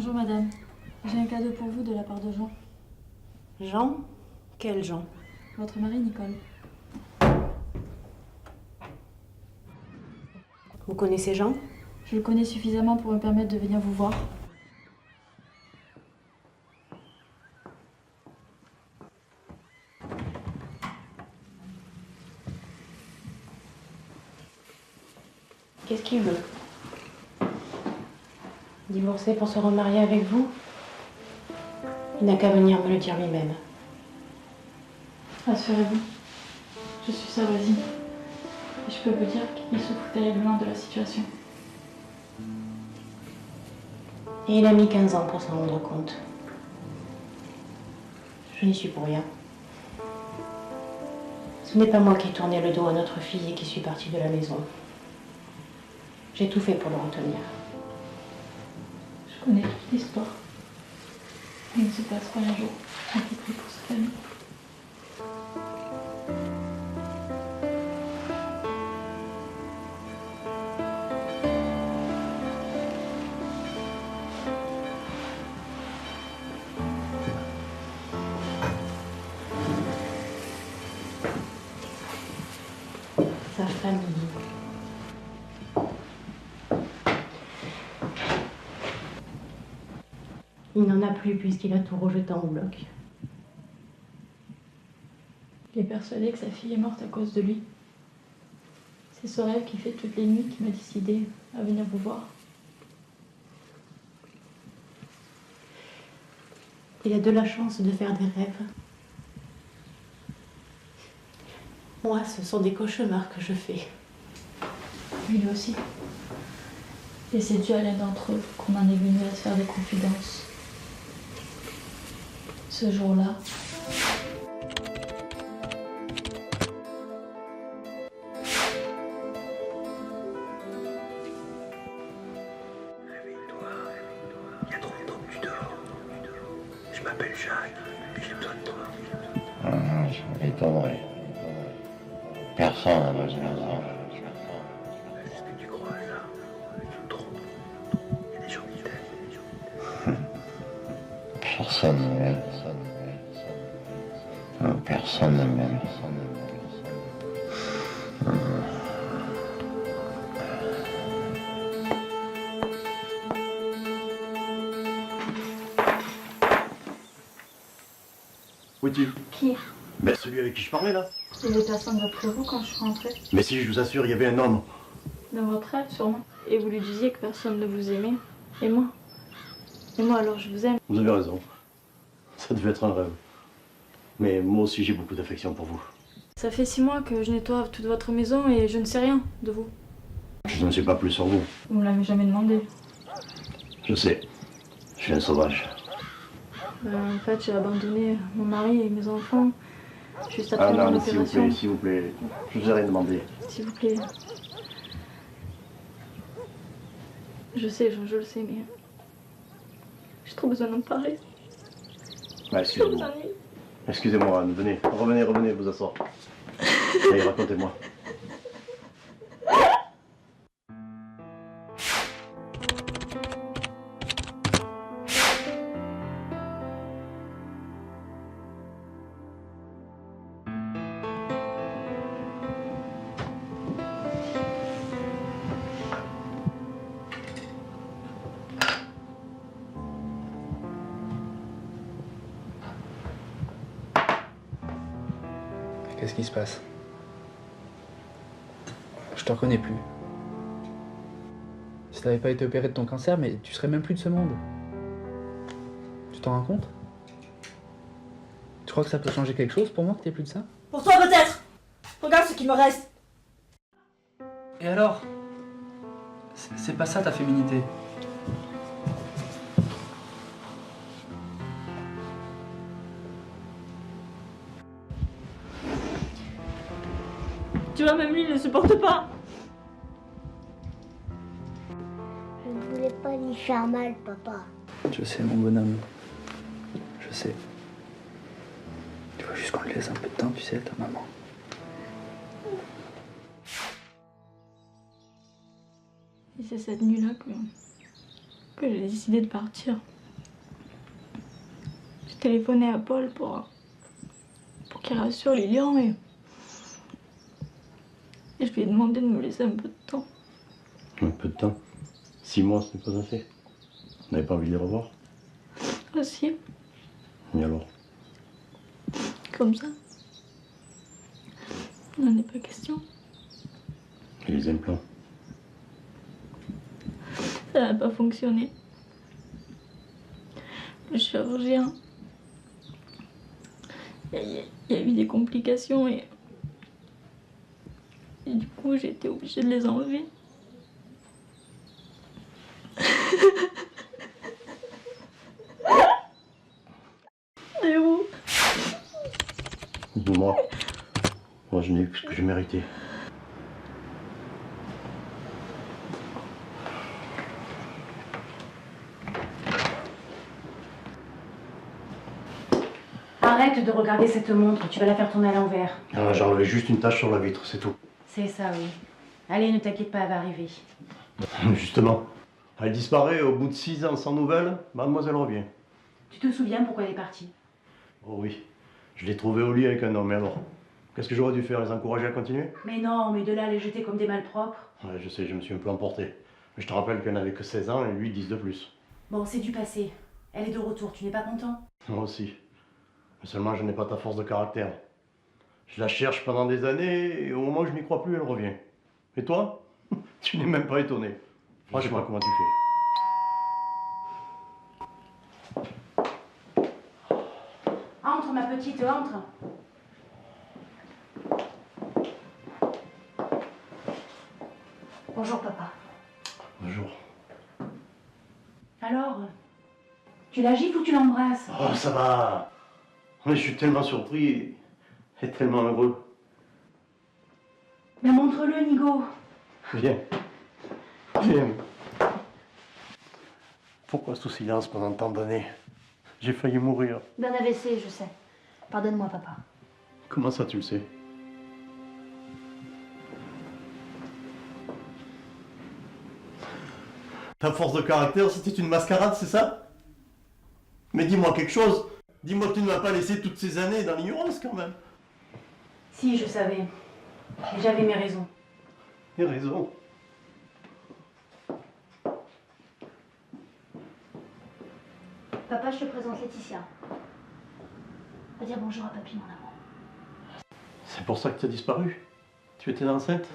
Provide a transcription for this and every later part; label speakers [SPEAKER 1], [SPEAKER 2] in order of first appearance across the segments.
[SPEAKER 1] Bonjour madame, j'ai un cadeau pour vous de la part de Jean.
[SPEAKER 2] Jean? Quel Jean?
[SPEAKER 1] Votre mari, Nicole.
[SPEAKER 2] Vous connaissez Jean?
[SPEAKER 1] Je le connais suffisamment pour me permettre de venir vous voir.
[SPEAKER 2] Qu'est-ce qu'il veut? Divorcer pour se remarier avec vous? Il n'a qu'à venir me le dire lui-même.
[SPEAKER 1] Rassurez-vous, je suis sa voisine. Et je peux vous dire qu'il souffre terriblement de la situation.
[SPEAKER 2] Et il a mis 15 ans pour s'en rendre compte. Je n'y suis pour rien. Ce n'est pas moi qui ai tourné le dos à notre fille et qui suis partie de la maison. J'ai tout fait pour le retenir.
[SPEAKER 1] Je connais toute l'histoire. Il ne se passe pas un jour sans qu'il prie pour sa famille.
[SPEAKER 2] Sa famille. Il n'en a plus puisqu'il a tout rejeté en bloc.
[SPEAKER 1] Il est persuadé que sa fille est morte à cause de lui. C'est ce rêve qui fait toutes les nuits qui m'a décidé à venir vous voir.
[SPEAKER 2] Il a de la chance de faire des rêves. Moi, ce sont des cauchemars que je fais.
[SPEAKER 1] Lui aussi. Et c'est dû à l'un d'entre eux qu'on en est venu à se faire des confidences. Ce jour-là,
[SPEAKER 3] Réveille-toi, il y a trop longtemps que tu dors. Je m'appelle Jacques, et j'ai besoin de toi.
[SPEAKER 4] Ah, ça m'étonnerait. Personne n'a besoin de ça.
[SPEAKER 3] C'est ce que tu crois, ça. Tu te trompes. Il y a des gens qui t'aiment.
[SPEAKER 4] Personne ne m'aime. Personne ne m'aime.
[SPEAKER 3] Où es-tu?
[SPEAKER 1] qui?
[SPEAKER 3] Ben celui avec qui je parlais là.
[SPEAKER 1] Il y avait personne d'après vous quand je suis rentrée.
[SPEAKER 3] Mais si, je vous assure, il y avait un homme.
[SPEAKER 1] Dans votre rêve, sûrement. Et vous lui disiez que personne ne vous aimait. Et moi? Et moi, alors je vous aime.
[SPEAKER 3] Vous avez raison. Ça devait être un rêve. Mais moi aussi, j'ai beaucoup d'affection pour vous.
[SPEAKER 1] Ça fait 6 mois que je nettoie toute votre maison et je ne sais rien de vous.
[SPEAKER 3] Je ne sais pas plus sur vous.
[SPEAKER 1] Vous me l'avez jamais demandé.
[SPEAKER 3] Je sais. Je suis un sauvage.
[SPEAKER 1] En fait, j'ai abandonné mon mari et mes enfants juste
[SPEAKER 3] Ah
[SPEAKER 1] après
[SPEAKER 3] non,
[SPEAKER 1] mon
[SPEAKER 3] mais s'il vous
[SPEAKER 1] opération.
[SPEAKER 3] plaît, s'il vous plaît. Je vous ai rien demandé.
[SPEAKER 1] S'il vous plaît. Je sais, je le sais, mais j'ai trop besoin d'en parler.
[SPEAKER 3] Bah,
[SPEAKER 1] J'ai trop
[SPEAKER 3] excusez-moi.
[SPEAKER 1] besoin de lui.
[SPEAKER 3] Excusez-moi, Anne. Venez, revenez, vous asseoir. Allez, racontez-moi.
[SPEAKER 5] Qu'est-ce qui se passe? Je te reconnais plus. Si t'avais pas été opéré de ton cancer, mais tu serais même plus de ce monde. Tu t'en rends compte? Tu crois que ça peut changer quelque chose pour moi que t'aies plus de ça?
[SPEAKER 2] Pour toi peut-être! Regarde ce qui me reste!
[SPEAKER 5] Et alors? C'est pas ça ta féminité.
[SPEAKER 1] Tu vois, même lui, il ne supporte pas.
[SPEAKER 6] Je ne voulais pas lui faire mal, papa.
[SPEAKER 5] Je sais, mon bonhomme. Je sais. Tu vois juste qu'on lui laisse un peu de temps, tu sais, ta maman.
[SPEAKER 1] Et c'est cette nuit-là que j'ai décidé de partir. téléphoné à Paul pour qu'il rassure Lilian et je lui ai demandé de me laisser un peu de temps.
[SPEAKER 7] Un peu de temps. 6 mois, ce n'est pas assez. Vous n'avez pas envie de les revoir?
[SPEAKER 1] Aussi,
[SPEAKER 7] Et alors?
[SPEAKER 1] comme ça. Il n'en est pas question.
[SPEAKER 7] Et les implants?
[SPEAKER 1] Ça n'a pas fonctionné. Le chirurgien, il y a eu des complications et du coup j'ai été obligée de les enlever. Et vous?
[SPEAKER 7] Moi, je n'ai eu que ce que je méritais.
[SPEAKER 2] Arrête de regarder cette montre, tu vas la faire tourner à l'envers.
[SPEAKER 7] Ah, j'ai enlevé juste une tache sur la vitre, c'est tout.
[SPEAKER 2] C'est ça, oui. Allez, ne t'inquiète pas, elle va arriver.
[SPEAKER 7] Justement, elle disparaît au bout de 6 ans sans nouvelles, mademoiselle revient.
[SPEAKER 2] Tu te souviens pourquoi elle est partie?
[SPEAKER 7] Oh oui, je l'ai trouvée au lit avec un homme, et alors? Qu'est-ce que j'aurais dû faire, les encourager à continuer?
[SPEAKER 2] Mais non, mais de là à les jeter comme des malpropres.
[SPEAKER 7] Ouais, je sais, je me suis un peu emporté. Mais je te rappelle qu'elle n'avait que 16 ans et lui 10 de plus.
[SPEAKER 2] Bon, c'est du passé. Elle est de retour, tu n'es pas content?
[SPEAKER 7] Moi aussi. Mais seulement, je n'ai pas ta force de caractère. Je la cherche pendant des années et au moment où je n'y crois plus, elle revient. Et toi? Tu n'es même pas étonné. Moi, je sais pas comment tu fais.
[SPEAKER 2] Entre, ma petite, entre. Bonjour, papa.
[SPEAKER 7] Bonjour.
[SPEAKER 2] Alors, tu la gifles ou tu l'embrasses?
[SPEAKER 7] Oh, ça va. Mais je suis tellement surpris et tellement heureux.
[SPEAKER 2] Mais montre-le, Nigo.
[SPEAKER 7] Viens. Viens. Pourquoi ce silence pendant tant d'années? J'ai failli mourir.
[SPEAKER 6] D'un AVC, je sais. Pardonne-moi, papa.
[SPEAKER 7] Comment ça, tu le sais? Ta force de caractère, c'était une mascarade, c'est ça? Mais dis-moi quelque chose. Dis-moi que tu ne m'as pas laissé toutes ces années dans l'ignorance, quand même.
[SPEAKER 2] Si, je savais. Et j'avais mes raisons.
[SPEAKER 7] Il a raison.
[SPEAKER 6] Papa, je te présente Laetitia. Va dire bonjour à papy, mon amour.
[SPEAKER 7] C'est pour ça que tu as disparu? Tu étais enceinte?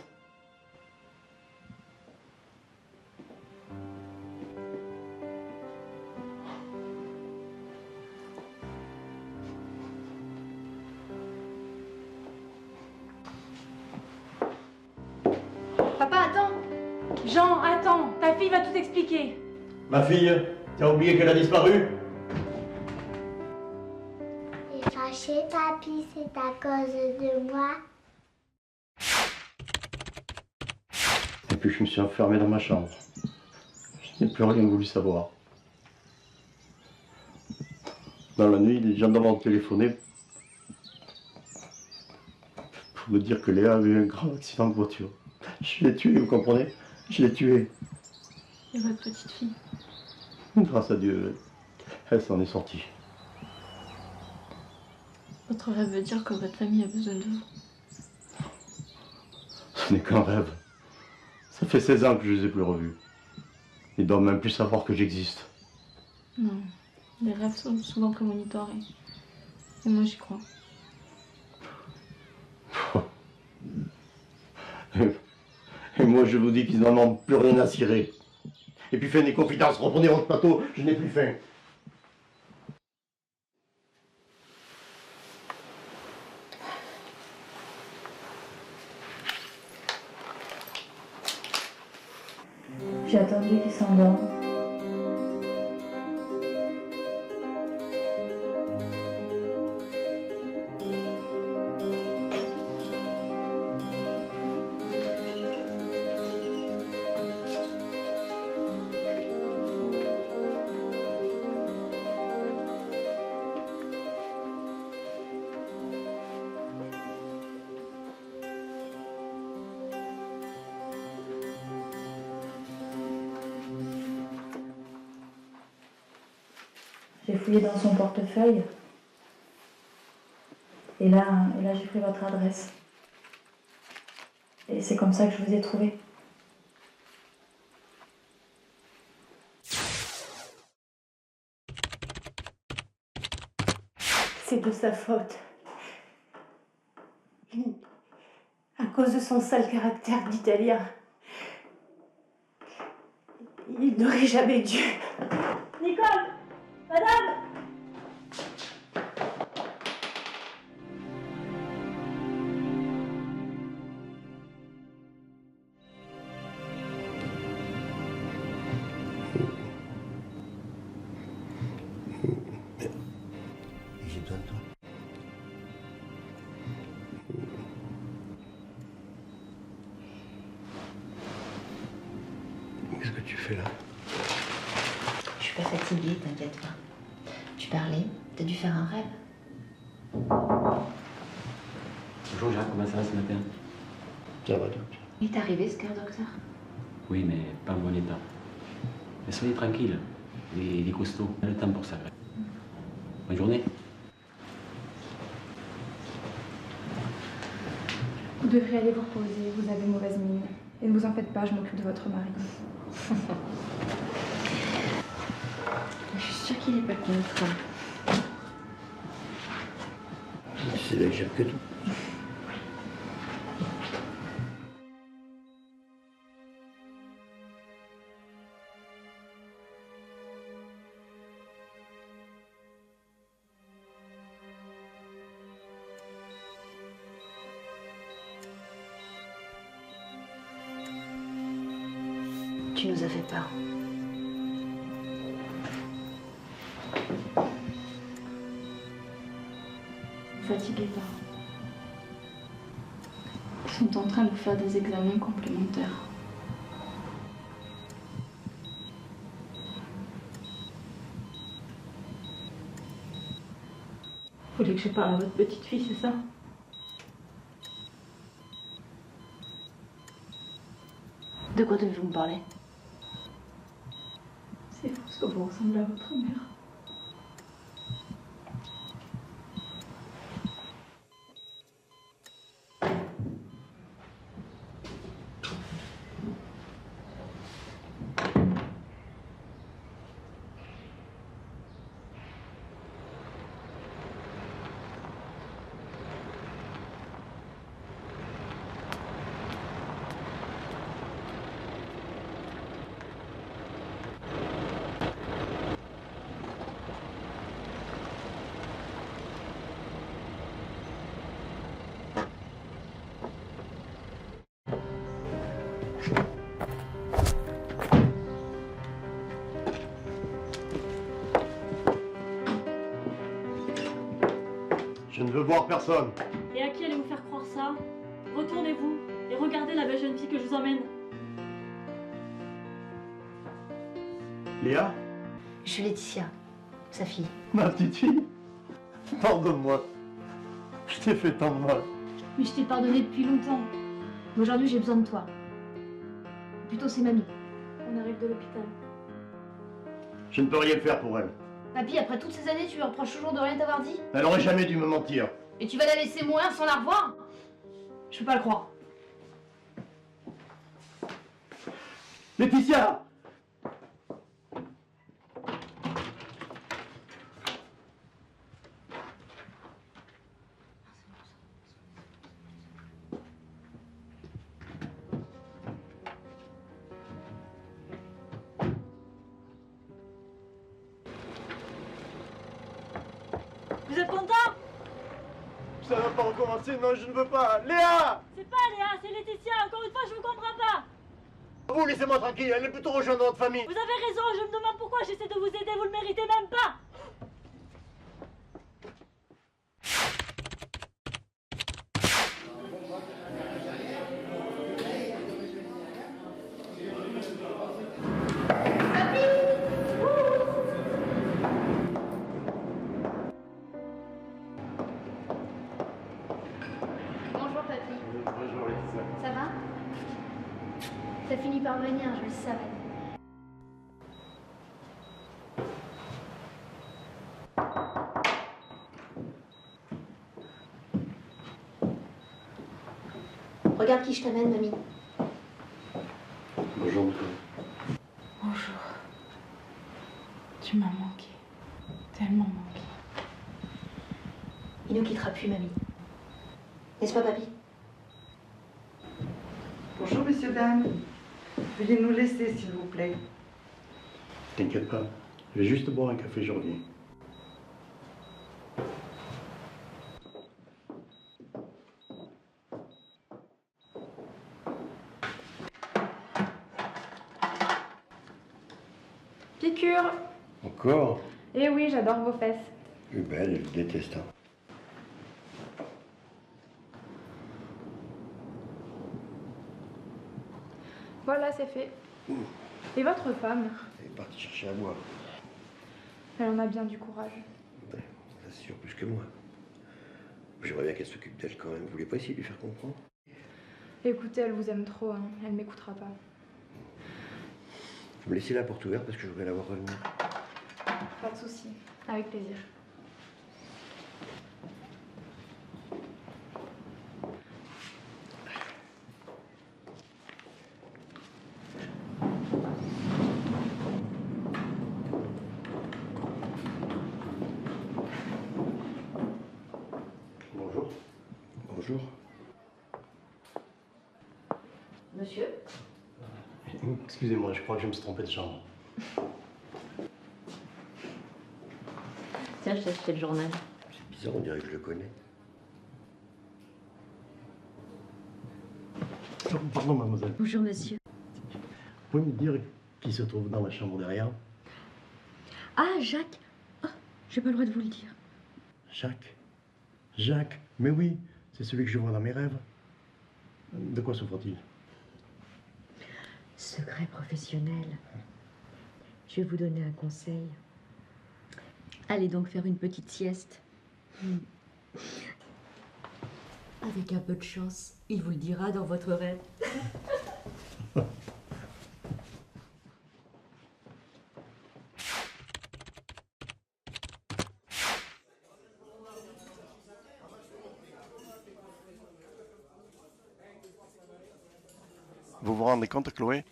[SPEAKER 2] Papa, attends. Jean, attends. Ta fille va tout expliquer.
[SPEAKER 7] Ma fille, tu as oublié qu'elle a disparu?
[SPEAKER 6] T'es fâché, papy, c'est à cause de moi.
[SPEAKER 7] Et puis je me suis enfermé dans ma chambre. Je n'ai plus rien voulu savoir. Dans la nuit, les gendarmes ont téléphoné pour me dire que Léa avait eu un grave accident de voiture. Je l'ai tuée, vous comprenez? Je l'ai tuée.
[SPEAKER 1] Et votre petite fille?
[SPEAKER 7] Grâce à Dieu, elle s'en est sortie.
[SPEAKER 1] Votre rêve veut dire que votre famille a besoin de vous.
[SPEAKER 7] Ce n'est qu'un rêve. Ça fait 16 ans que je les ai plus revus. Ils doivent même plus savoir que j'existe.
[SPEAKER 1] Non, les rêves sont souvent prémonitoires et moi j'y crois.
[SPEAKER 7] Et moi je vous dis qu'ils n'en ont plus rien à cirer. Et puis faites des confidences, reprenez votre plateau, je n'ai plus faim.
[SPEAKER 1] J'ai attendu qu'il s'endorme. J'ai fouillé dans son portefeuille. Et là j'ai pris votre adresse. Et c'est comme ça que je vous ai trouvé.
[SPEAKER 6] C'est de sa faute. À cause de son sale caractère d'italien. Il n'aurait jamais dû.
[SPEAKER 1] Nicole! Madame!
[SPEAKER 7] J'ai besoin de toi. Qu'est-ce que tu fais là?
[SPEAKER 2] Je suis pas fatiguée, t'inquiète pas. Tu parlais, t'as dû faire un rêve.
[SPEAKER 8] Bonjour Jacques, comment ça va ce matin?
[SPEAKER 7] Ça va, docteur.
[SPEAKER 2] Il est arrivé ce cœur, docteur?
[SPEAKER 8] Oui, mais pas en bon état. Mais soyez tranquille, il est costaud, il a le temps pour ça. Bonne journée.
[SPEAKER 9] Vous devriez aller vous reposer, vous avez mauvaise mine. Et ne vous en faites pas, je m'occupe de votre mari.
[SPEAKER 2] Je suis sûre qu'il est pas contre.
[SPEAKER 7] C'est là que j'aime que tout.
[SPEAKER 2] Tu nous as fait peur.
[SPEAKER 1] Ne vous fatiguez pas. Ils sont en train de vous faire des examens complémentaires. Vous voulez que je parle à votre petite fille, c'est ça?
[SPEAKER 2] De quoi devez-vous me parler?
[SPEAKER 1] C'est parce que vous ressemblez à votre mère.
[SPEAKER 7] Je ne veux voir personne.
[SPEAKER 10] Et à qui allez-vous faire croire ça? Retournez-vous et regardez la belle jeune fille que je vous emmène.
[SPEAKER 7] Léa?
[SPEAKER 6] Je suis Laetitia, sa fille.
[SPEAKER 7] Ma petite fille? Pardonne-moi. Je t'ai fait tant de mal.
[SPEAKER 6] Mais je t'ai pardonné depuis longtemps. Mais aujourd'hui, j'ai besoin de toi. Plutôt, c'est mamie.
[SPEAKER 10] On arrive de l'hôpital.
[SPEAKER 7] Je ne peux rien faire pour elle.
[SPEAKER 6] Papy, après toutes ces années, tu lui reproches toujours de rien t'avoir dit?
[SPEAKER 7] Elle aurait jamais dû me mentir.
[SPEAKER 6] Et tu vas la laisser mourir sans la revoir? Je peux pas le croire.
[SPEAKER 7] Laetitia!
[SPEAKER 10] Vous êtes content?
[SPEAKER 7] Ça va pas recommencer, non, je ne veux pas. Léa!
[SPEAKER 10] C'est pas Léa, c'est Laetitia. Encore une fois, je vous comprends pas.
[SPEAKER 7] Vous, laissez-moi tranquille, elle est plutôt rejoindre notre famille.
[SPEAKER 10] Vous avez raison, je me demande pourquoi j'essaie de vous aider, vous le méritez même pas.
[SPEAKER 6] Bonjour, papy.
[SPEAKER 7] Bonjour, Laetitia.
[SPEAKER 6] Ça va? T'as fini par venir, je le savais. Regarde qui je t'amène, mamie.
[SPEAKER 7] Bonjour, Nicolas.
[SPEAKER 1] Bonjour. Tu m'as manqué. Tellement manqué.
[SPEAKER 6] Il ne quittera plus, mamie. N'est-ce pas, papy?
[SPEAKER 11] Bonjour, messieurs, dames. Veuillez nous laisser, s'il vous plaît.
[SPEAKER 7] T'inquiète pas, je vais juste boire un café, je reviens.
[SPEAKER 9] Piqûre.
[SPEAKER 4] Encore?
[SPEAKER 9] Eh oui, j'adore vos fesses.
[SPEAKER 4] Plus belle, je déteste. Hein.
[SPEAKER 9] Voilà, c'est fait. Et votre femme?
[SPEAKER 4] Elle est partie chercher à boire.
[SPEAKER 9] Elle en a bien du courage.
[SPEAKER 4] Ouais, ça c'est sûr, plus que moi. J'aimerais bien qu'elle s'occupe d'elle quand même. Vous voulez pas essayer de lui faire comprendre?
[SPEAKER 9] Écoutez, elle vous aime trop, hein. Elle m'écoutera pas.
[SPEAKER 4] Vous me laissez la porte ouverte parce que je voudrais la voir revenir.
[SPEAKER 9] Pas de souci. Avec plaisir.
[SPEAKER 7] Bonjour.
[SPEAKER 4] Bonjour.
[SPEAKER 6] Monsieur?
[SPEAKER 7] Excusez-moi, je crois que je me suis trompé de chambre.
[SPEAKER 6] Tiens, je t'ai acheté le journal.
[SPEAKER 4] C'est bizarre, on dirait que je le connais.
[SPEAKER 7] Oh, pardon, mademoiselle.
[SPEAKER 6] Bonjour, monsieur.
[SPEAKER 7] Vous pouvez me dire qui se trouve dans la chambre derrière?
[SPEAKER 6] Ah, Jacques. Oh, j'ai pas le droit de vous le dire.
[SPEAKER 7] Jacques. Jacques, mais oui, c'est celui que je vois dans mes rêves. De quoi souffre-t-il?
[SPEAKER 12] Secret professionnel. Je vais vous donner un conseil. Allez donc faire une petite sieste. Avec un peu de chance, il vous le dira dans votre rêve.
[SPEAKER 7] Vous vous rendez compte, Chloé?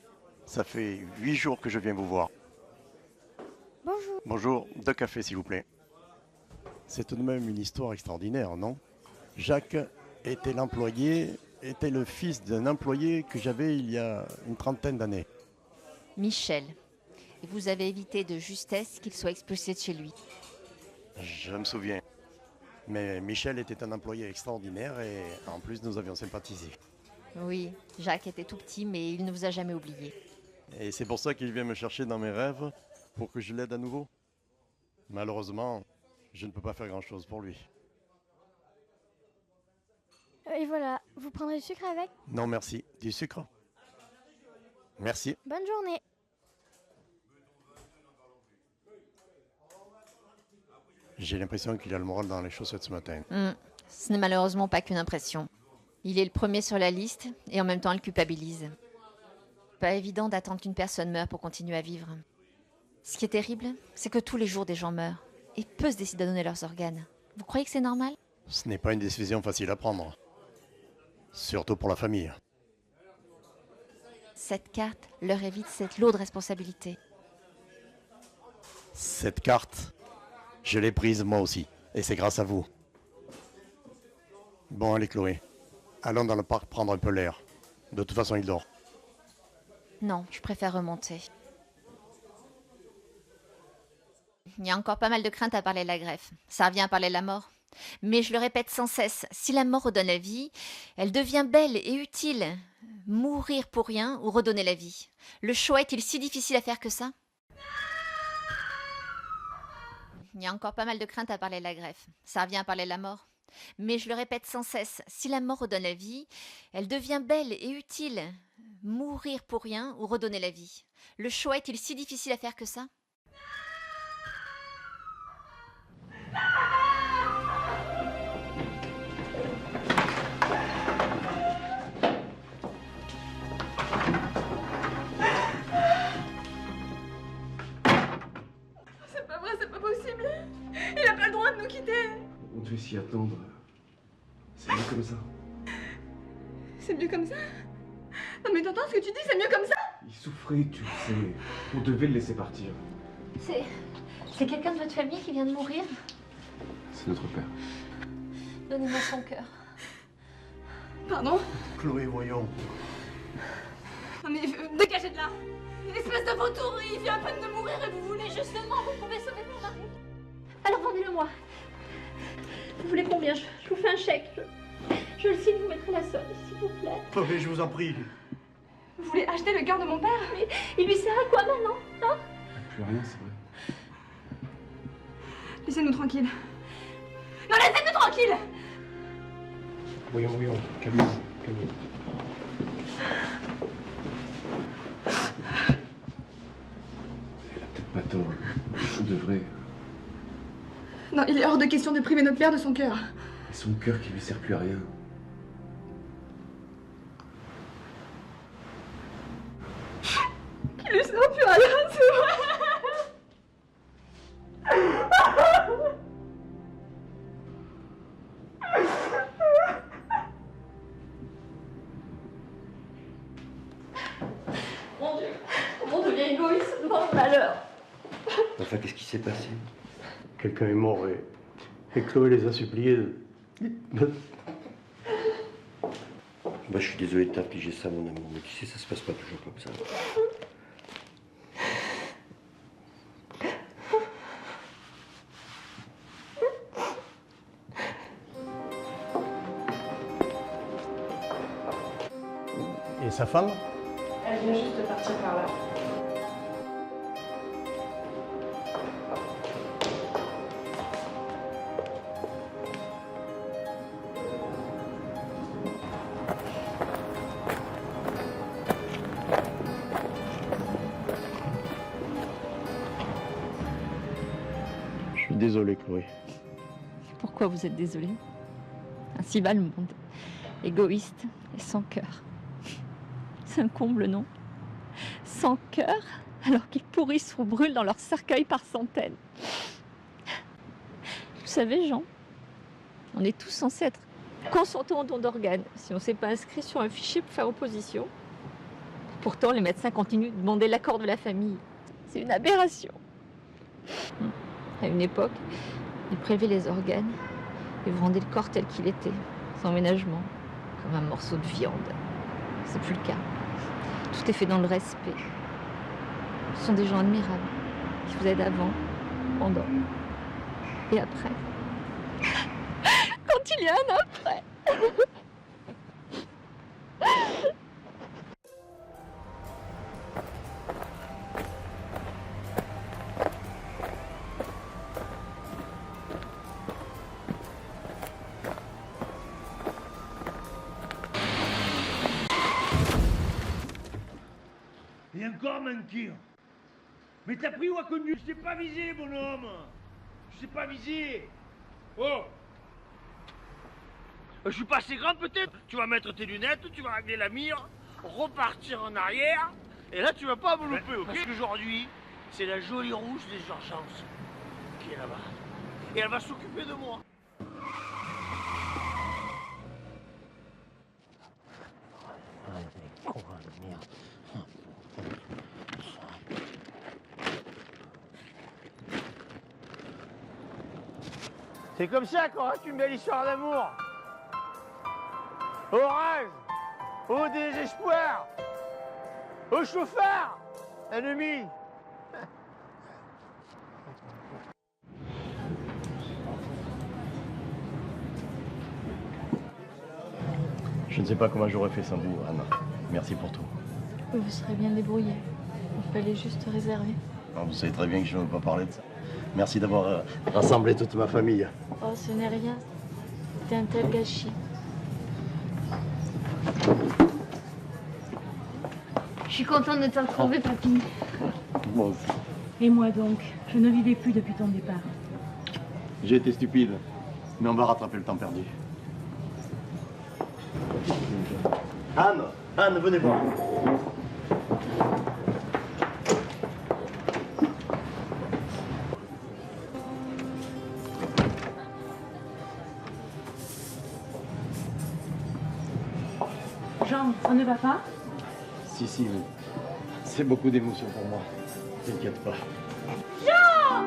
[SPEAKER 7] Ça fait 8 jours que je viens vous voir.
[SPEAKER 13] Bonjour.
[SPEAKER 7] Bonjour, 2 cafés s'il vous plaît. C'est tout de même une histoire extraordinaire, non? Jacques était était le fils d'un employé que j'avais il y a une trentaine d'années.
[SPEAKER 13] Michel. Et vous avez évité de justesse qu'il soit expulsé de chez lui.
[SPEAKER 7] Je me souviens. Mais Michel était un employé extraordinaire et en plus nous avions sympathisé.
[SPEAKER 13] Oui, Jacques était tout petit, mais il ne vous a jamais oublié.
[SPEAKER 7] Et c'est pour ça qu'il vient me chercher dans mes rêves, pour que je l'aide à nouveau. Malheureusement, je ne peux pas faire grand-chose pour lui.
[SPEAKER 14] Et voilà, vous prendrez du sucre avec?
[SPEAKER 7] Non, merci. Du sucre? Merci.
[SPEAKER 14] Bonne journée.
[SPEAKER 7] J'ai l'impression qu'il a le moral dans les chaussettes ce matin.
[SPEAKER 13] Ce n'est malheureusement pas qu'une impression. Il est le premier sur la liste et en même temps il culpabilise. Pas évident d'attendre qu'une personne meure pour continuer à vivre. Ce qui est terrible, c'est que tous les jours des gens meurent et peu se décident à donner leurs organes. Vous croyez que c'est normal?
[SPEAKER 7] Ce n'est pas une décision facile à prendre. Surtout pour la famille.
[SPEAKER 13] Cette carte leur évite cette lourde responsabilité.
[SPEAKER 7] Cette carte, je l'ai prise moi aussi. Et c'est grâce à vous. Bon, allez Chloé. Allons dans le parc prendre un peu l'air. De toute façon, il dort.
[SPEAKER 13] Non, je préfère remonter. Il y a encore pas mal de craintes à parler de la greffe. Ça revient à parler de la mort. Mais je le répète sans cesse, si la mort redonne la vie, elle devient belle et utile. Mourir pour rien ou redonner la vie. Le choix est-il si difficile à faire que ça? Il y a encore pas mal de craintes à parler de la greffe. Ça revient à parler de la mort. Mais je le répète sans cesse, si la mort redonne la vie, elle devient belle et utile. Mourir pour rien ou redonner la vie. Le choix est-il si difficile à faire que ça?
[SPEAKER 9] C'est pas vrai, c'est pas possible. Il a pas le droit de nous quitter.
[SPEAKER 3] On devait s'y attendre. C'est mieux comme ça.
[SPEAKER 9] C'est mieux comme ça. Non mais t'entends ce que tu dis, c'est mieux comme ça.
[SPEAKER 15] Il souffrait, tu le sais. On devait le laisser partir.
[SPEAKER 13] C'est quelqu'un de votre famille qui vient de mourir?
[SPEAKER 15] C'est notre père.
[SPEAKER 13] Donnez-moi son cœur.
[SPEAKER 9] Pardon?
[SPEAKER 7] Chloé, voyons.
[SPEAKER 9] Non mais dégagez de là. Une espèce de vautour, il vient à peine de mourir et vous voulez juste...
[SPEAKER 13] Justement, vous pouvez sauver mon mari. Alors vendez-le-moi. Vous voulez combien? Je vous fais un chèque. Je le signe, vous mettrez la somme, s'il vous plaît.
[SPEAKER 7] Chloé, je vous en prie.
[SPEAKER 9] Vous voulez acheter le cœur de mon père?
[SPEAKER 13] Mais il lui sert à quoi maintenant, hein?
[SPEAKER 15] Plus rien, c'est vrai.
[SPEAKER 9] Laissez-nous tranquilles. Non, laissez-nous tranquilles.
[SPEAKER 15] Voyons, calmez-vous, calmez-vous. Elle a peut-être pas tort. Je devrais.
[SPEAKER 9] Non, il est hors de question de priver notre père de son cœur.
[SPEAKER 15] Et son cœur qui lui sert plus à rien.
[SPEAKER 9] Qui lui sert plus à rien, c'est vrai.
[SPEAKER 13] Mon Dieu, comment on devient égoïste devant le malheur?
[SPEAKER 4] Enfin, qu'est-ce qui s'est passé?
[SPEAKER 7] Quelqu'un est mort et Chloé les a suppliés de...
[SPEAKER 4] Bah, je suis désolé de t'infliger ça, mon amour, mais tu sais, ça se passe pas toujours comme ça.
[SPEAKER 7] Et sa femme?
[SPEAKER 9] Elle vient juste de partir par là.
[SPEAKER 7] Je suis désolé, Chloé.
[SPEAKER 13] Pourquoi vous êtes désolée? Ainsi va le monde. Égoïste et sans cœur. C'est un comble, non? Sans cœur, alors qu'ils pourrissent ou brûlent dans leur cercueil par centaines. Vous savez, Jean, on est tous censés être consentants au don d'organes si on ne s'est pas inscrit sur un fichier pour faire opposition. Pourtant, les médecins continuent de demander l'accord de la famille. C'est une aberration. À une époque, ils prélevaient les organes et vous rendaient le corps tel qu'il était, sans ménagement, comme un morceau de viande. C'est plus le cas. Tout est fait dans le respect. Ce sont des gens admirables qui vous aident avant, pendant et après. Quand il y a un après.
[SPEAKER 3] Et encore mentir. Mais t'as pris ou à connu? Je t'ai pas visé, bonhomme. Je t'ai pas visé. Oh. Je suis pas assez grand peut-être. Tu vas mettre tes lunettes, tu vas régler la mire, repartir en arrière. Et là tu vas pas me louper, ok? Parce qu'aujourd'hui, c'est la jolie rouge des urgences qui est là-bas. Et elle va s'occuper de moi. C'est comme ça qu'on reste une belle histoire d'amour. Au rage, au désespoir, au chauffard, ennemi.
[SPEAKER 7] Je ne sais pas comment j'aurais fait sans vous, Anne. Merci pour tout.
[SPEAKER 1] Vous vous serez bien débrouillé. Il fallait juste réserver.
[SPEAKER 7] Non, vous savez très bien que je ne veux pas parler de ça. Merci d'avoir rassemblé toute ma famille.
[SPEAKER 1] Oh, ce n'est rien. C'était un tel gâchis.
[SPEAKER 6] Je suis contente de te retrouver, papy.
[SPEAKER 7] Moi aussi.
[SPEAKER 10] Et moi donc, je ne vivais plus depuis ton départ.
[SPEAKER 7] J'ai été stupide, mais on va rattraper le temps perdu. Anne, venez voir.
[SPEAKER 10] Jean, ça ne va pas?
[SPEAKER 15] Si, mais c'est beaucoup d'émotions pour moi. T'inquiète pas.
[SPEAKER 10] Jean!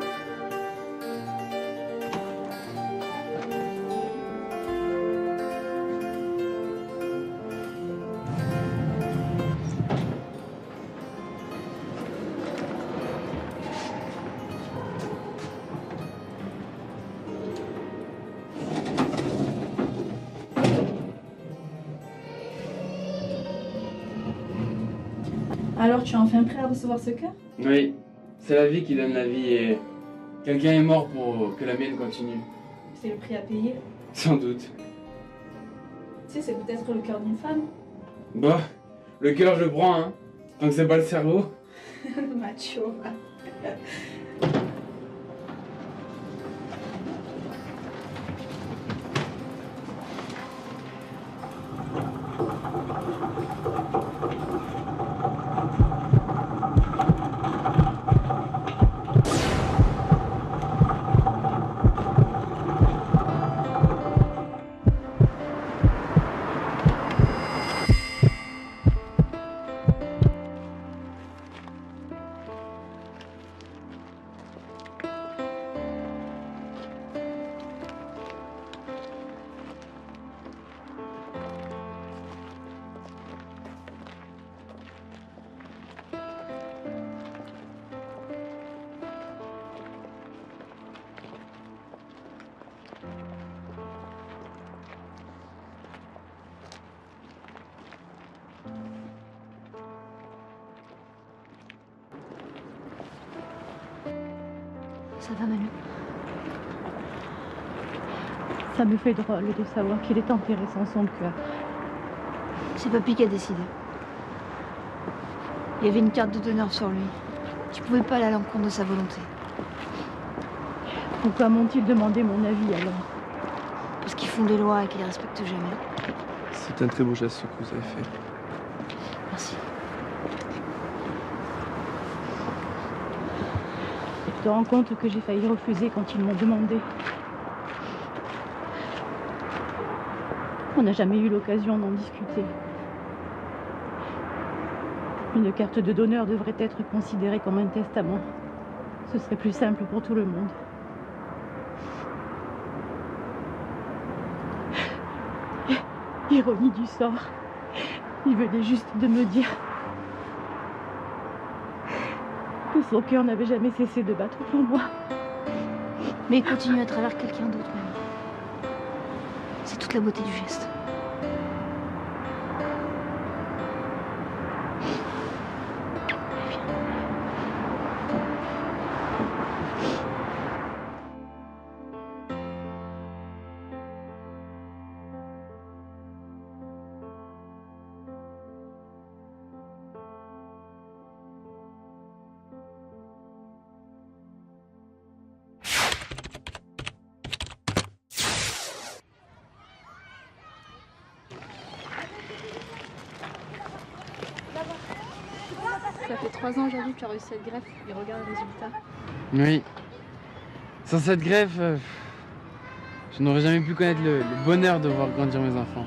[SPEAKER 16] Alors tu es enfin prêt à recevoir ce cœur?
[SPEAKER 17] Oui, c'est la vie qui donne la vie et quelqu'un est mort pour que la mienne continue.
[SPEAKER 16] C'est le prix à payer.
[SPEAKER 17] Sans doute.
[SPEAKER 16] Tu sais, c'est peut-être le cœur d'une femme.
[SPEAKER 17] Bah, le cœur je prends, hein. Tant que c'est pas le cerveau.
[SPEAKER 16] Macho.
[SPEAKER 6] Ça va, Manu?
[SPEAKER 1] Ça me fait drôle de savoir qu'il est enterré sans son cœur.
[SPEAKER 6] C'est Papy qui a décidé. Il y avait une carte de donneur sur lui. Tu pouvais pas aller à l'encontre de sa volonté.
[SPEAKER 1] Pourquoi m'ont-ils demandé mon avis alors?
[SPEAKER 6] Parce qu'ils font des lois et qu'ils les respectent jamais.
[SPEAKER 18] C'est un très beau geste ce que vous avez fait.
[SPEAKER 6] Merci.
[SPEAKER 1] Tu te rends compte que j'ai failli refuser quand ils m'ont demandé. On n'a jamais eu l'occasion d'en discuter. Une carte de donneur devrait être considérée comme un testament. Ce serait plus simple pour tout le monde. Ironie du sort. Il venait juste de me dire que son cœur n'avait jamais cessé de battre pour moi.
[SPEAKER 6] Mais il continue à travers quelqu'un d'autre même. C'est toute la beauté du geste.
[SPEAKER 16] Ça fait 3 ans aujourd'hui que tu as réussi cette greffe et regarde le résultat.
[SPEAKER 17] Oui. Sans cette greffe, je n'aurais jamais pu connaître le bonheur de voir grandir mes enfants.